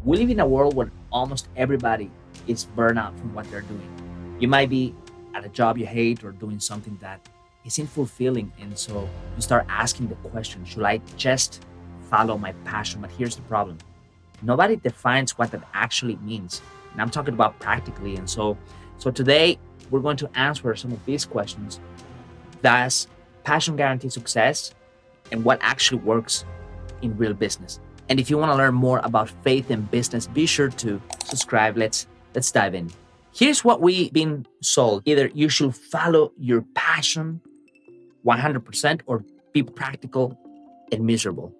We live in a world where almost everybody is burnout from what they're doing. You might be at a job you hate or doing something that isn't fulfilling. And so you start asking the question, should I just follow my passion? But here's the problem. Nobody defines what that actually means. And I'm talking about practically. And so today we're going to answer some of these questions. Does passion guarantee success? And what actually works in real business? And if you want to learn more about faith and business, be sure to subscribe. Let's dive in. Here's what we've been sold. Either you should follow your passion 100% or be practical and miserable.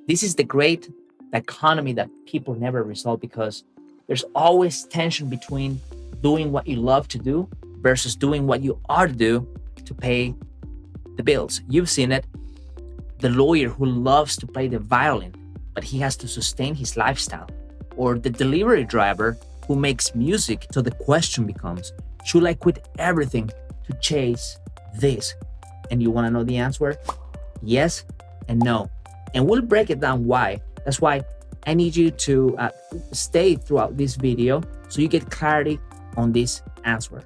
This is the great dichotomy that people never resolve because there's always tension between doing what you love to do versus doing what you are to do to pay the bills. You've seen it. The lawyer who loves to play the violin, but he has to sustain his lifestyle. Or the delivery driver who makes music. So the question becomes, should I quit everything to chase this? And you want to know the answer? Yes and no. And we'll break it down why. That's why I need you to stay throughout this video so you get clarity on this answer.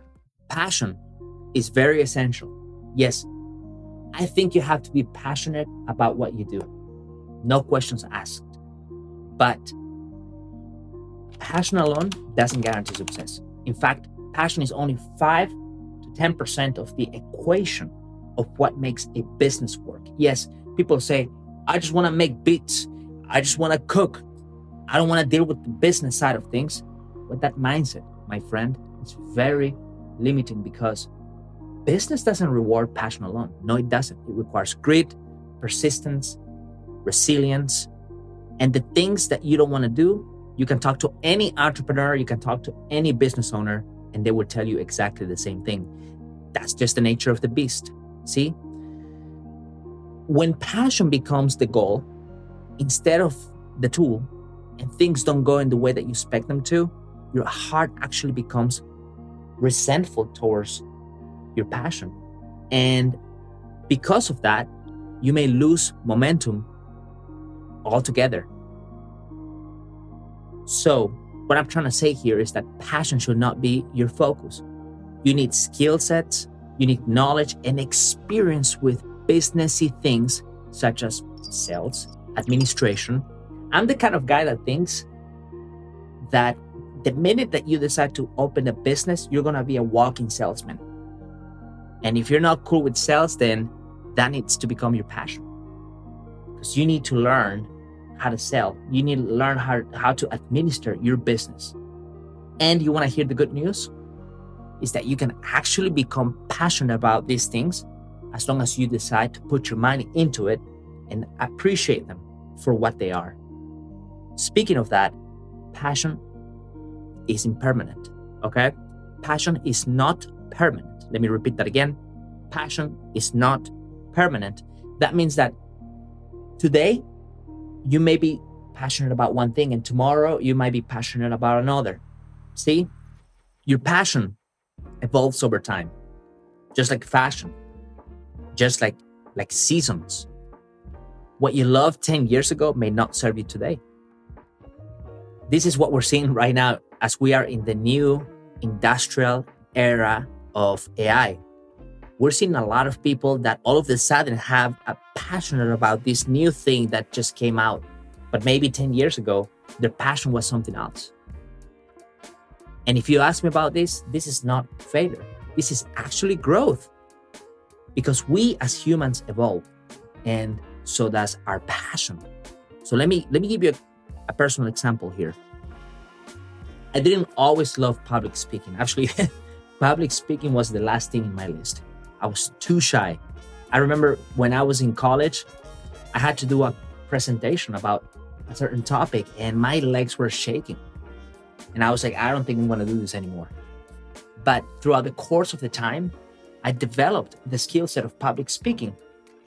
Passion is very essential. Yes, I think you have to be passionate about what you do. No questions asked. But passion alone doesn't guarantee success. In fact, passion is only 5 to 10% of the equation of what makes a business work. Yes, people say, I just want to make beats. I just want to cook. I don't want to deal with the business side of things. But that mindset, my friend, is very limiting because business doesn't reward passion alone. No, it doesn't. It requires grit, persistence, resilience, and the things that you don't want to do. You can talk to any entrepreneur, you can talk to any business owner, and they will tell you exactly the same thing. That's just the nature of the beast. See? When passion becomes the goal instead of the tool, and things don't go in the way that you expect them to, your heart actually becomes resentful towards your passion. And because of that, you may lose momentum altogether. So what I'm trying to say here is that passion should not be your focus. You need skill sets, you need knowledge and experience with businessy things such as sales, administration. I'm the kind of guy that thinks that the minute that you decide to open a business, you're going to be a walking salesman. And if you're not cool with sales, then that needs to become your passion. Because you need to learn how to sell. You need to learn how to administer your business. And you want to hear the good news? Is that you can actually become passionate about these things as long as you decide to put your money into it and appreciate them for what they are. Speaking of that, passion is impermanent, okay? Passion is not permanent. Let me repeat that again. Passion is not permanent. That means that today, you may be passionate about one thing and tomorrow you might be passionate about another. See, your passion evolves over time, just like fashion, just like seasons. What you loved 10 years ago may not serve you today. This is what we're seeing right now as we are in the new industrial era of AI. We're seeing a lot of people that all of a sudden have a passionate about this new thing that just came out. But maybe 10 years ago, their passion was something else. And if you ask me about this is not failure. This is actually growth. Because we as humans evolve, and so does our passion. So let me give you a personal example here. I didn't always love public speaking. Actually, public speaking was the last thing in my list. I was too shy. I remember when I was in college, I had to do a presentation about a certain topic and my legs were shaking. And I was like, I don't think I'm going to do this anymore. But throughout the course of the time, I developed the skill set of public speaking.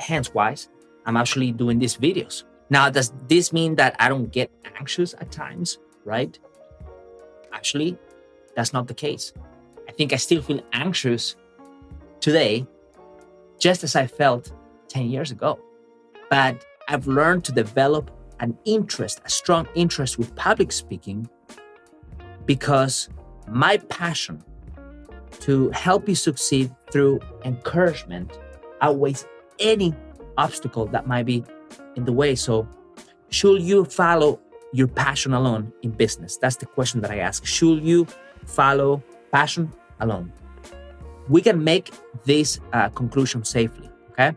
Hence why I'm actually doing these videos. Now, does this mean that I don't get anxious at times, right? Actually, that's not the case. I think I still feel anxious today, just as I felt 10 years ago. But I've learned to develop a strong interest with public speaking because my passion to help you succeed through encouragement outweighs any obstacle that might be in the way. So, should you follow your passion alone in business? That's the question that I ask. Should you follow passion alone? We can make this conclusion safely, okay?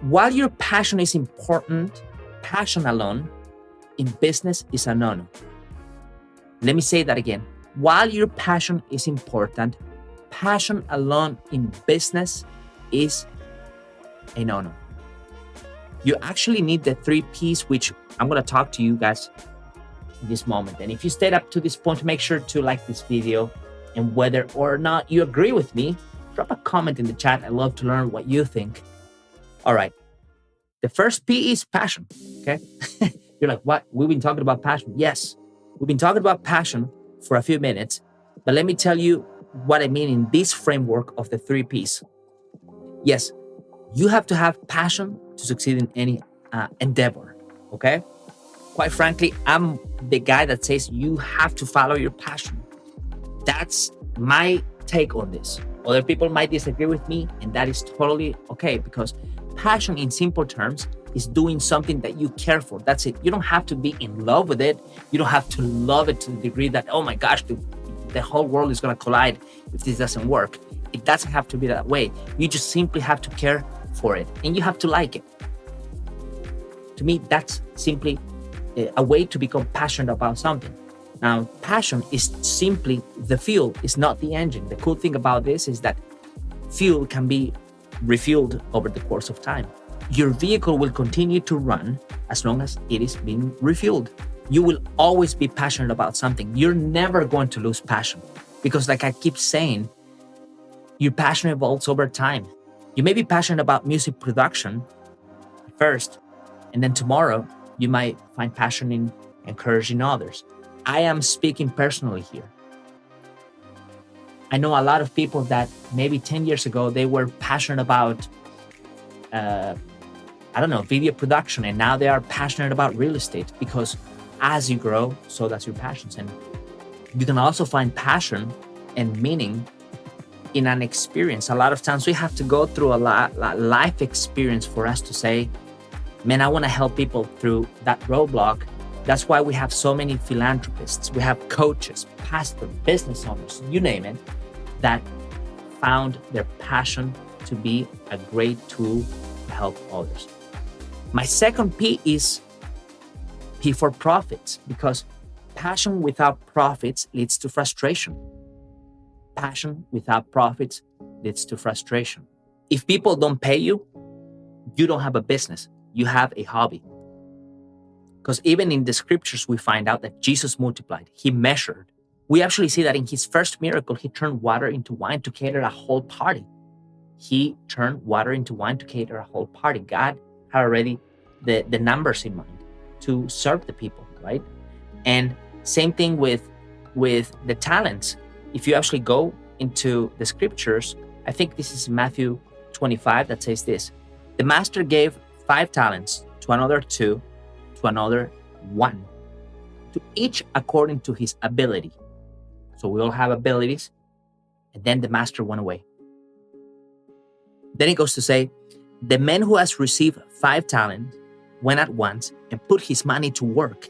While your passion is important, passion alone in business is a no-no. Let me say that again. While your passion is important, passion alone in business is a no-no. You actually need the 3 P's, which I'm going to talk to you guys in this moment. And if you stayed up to this point, make sure to like this video. And whether or not you agree with me, drop a comment in the chat. I love to learn what you think. All right. The first P is passion, okay? You're like, what? We've been talking about passion. Yes, we've been talking about passion for a few minutes, but let me tell you what I mean in this framework of the 3 P's. Yes, you have to have passion to succeed in any endeavor, okay? Quite frankly, I'm the guy that says you have to follow your passion. That's my take on this. Other people might disagree with me, and that is totally okay, because passion in simple terms is doing something that you care for. That's it. You don't have to be in love with it. You don't have to love it to the degree that, oh my gosh, the whole world is going to collide if this doesn't work. It doesn't have to be that way. You just simply have to care for it, and you have to like it. To me, that's simply a way to become passionate about something. Now, passion is simply the fuel, it's not the engine. The cool thing about this is that fuel can be refueled over the course of time. Your vehicle will continue to run as long as it is being refueled. You will always be passionate about something. You're never going to lose passion because, like I keep saying, your passion evolves over time. You may be passionate about music production first, and then tomorrow you might find passion in encouraging others. I am speaking personally here. I know a lot of people that maybe 10 years ago, they were passionate about, video production. And now they are passionate about real estate, because as you grow, so does your passions. And you can also find passion and meaning in an experience. A lot of times we have to go through a life experience for us to say, man, I want to help people through that roadblock. That's why we have so many philanthropists. We have coaches, pastors, business owners, you name it, that found their passion to be a great tool to help others. My second P is P for profits, because passion without profits leads to frustration. Passion without profits leads to frustration. If people don't pay you, you don't have a business, you have a hobby. Because even in the scriptures, we find out that Jesus multiplied, he measured. We actually see that in his first miracle, he turned water into wine to cater a whole party. He turned water into wine to cater a whole party. God had already the numbers in mind to serve the people, right? And same thing with the talents. If you actually go into the scriptures, I think this is Matthew 25 that says this: the master gave 5 talents, to another 2, to another 1, to each according to his ability. So we all have abilities. And then the master went away. Then it goes to say, the man who has received 5 talents went at once and put his money to work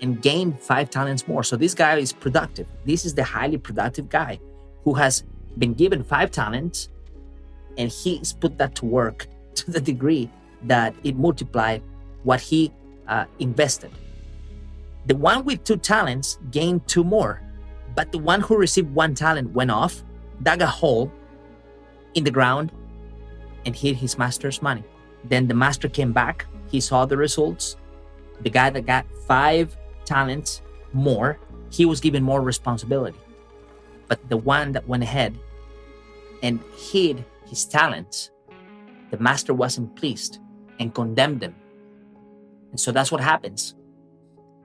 and gained 5 talents more. So this guy is productive. This is the highly productive guy who has been given 5 talents, and he's put that to work to the degree that it multiplied what he invested. The one with 2 talents gained 2 more, but the one who received 1 talent went off, dug a hole in the ground, and hid his master's money. Then the master came back. He saw the results. The guy that got 5 talents more, he was given more responsibility. But the one that went ahead and hid his talents, the master wasn't pleased and condemned him. And so that's what happens.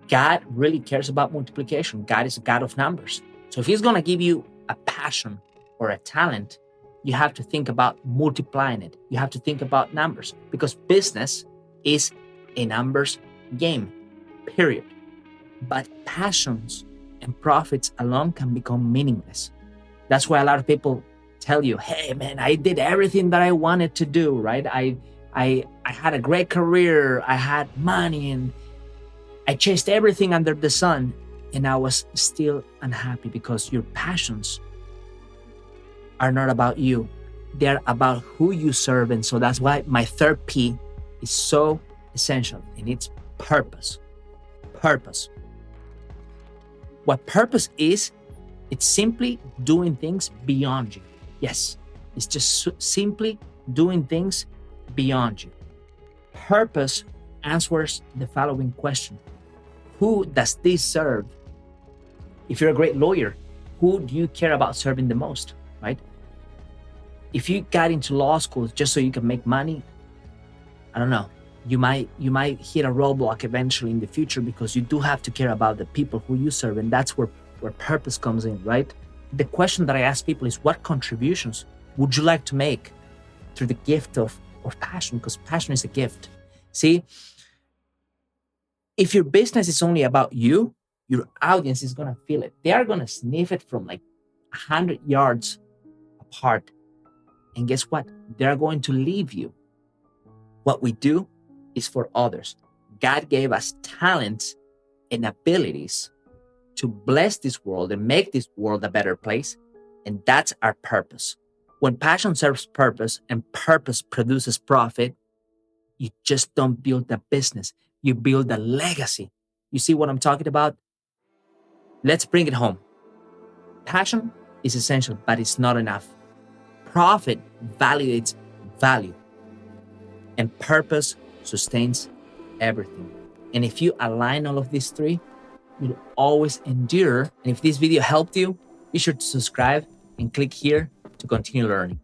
God really cares about multiplication. God is a God of numbers. So if he's going to give you a passion or a talent, you have to think about multiplying it. You have to think about numbers, because business is a numbers game, period. But passions and profits alone can become meaningless. That's why a lot of people tell you, hey man, I did everything that I wanted to do, right? I had a great career, I had money, and I chased everything under the sun, and I was still unhappy because your passions are not about you. They're about who you serve. And so that's why my third P is so essential, and it's purpose. Purpose. What purpose is, it's simply doing things beyond you. Yes, it's just simply doing things beyond you. Purpose answers the following question: who does this serve? If you're a great lawyer, who do you care about serving the most, right? If you got into law school just so you can make money, I don't know, you might hit a roadblock eventually in the future, because you do have to care about the people who you serve, and that's where purpose comes in, right? The question that I ask people is, what contributions would you like to make through the gift of passion? Because passion is a gift. See, if your business is only about you, your audience is going to feel it. They are going to sniff it from like 100 yards apart. And guess what? They're going to leave you. What we do is for others. God gave us talents and abilities to bless this world and make this world a better place. And that's our purpose. When passion serves purpose and purpose produces profit, you just don't build a business. You build a legacy. You see what I'm talking about? Let's bring it home. Passion is essential, but it's not enough. Profit validates value, and purpose sustains everything. And if you align all of these three, you'll always endure. And if this video helped you, be sure to subscribe and click here to continue learning.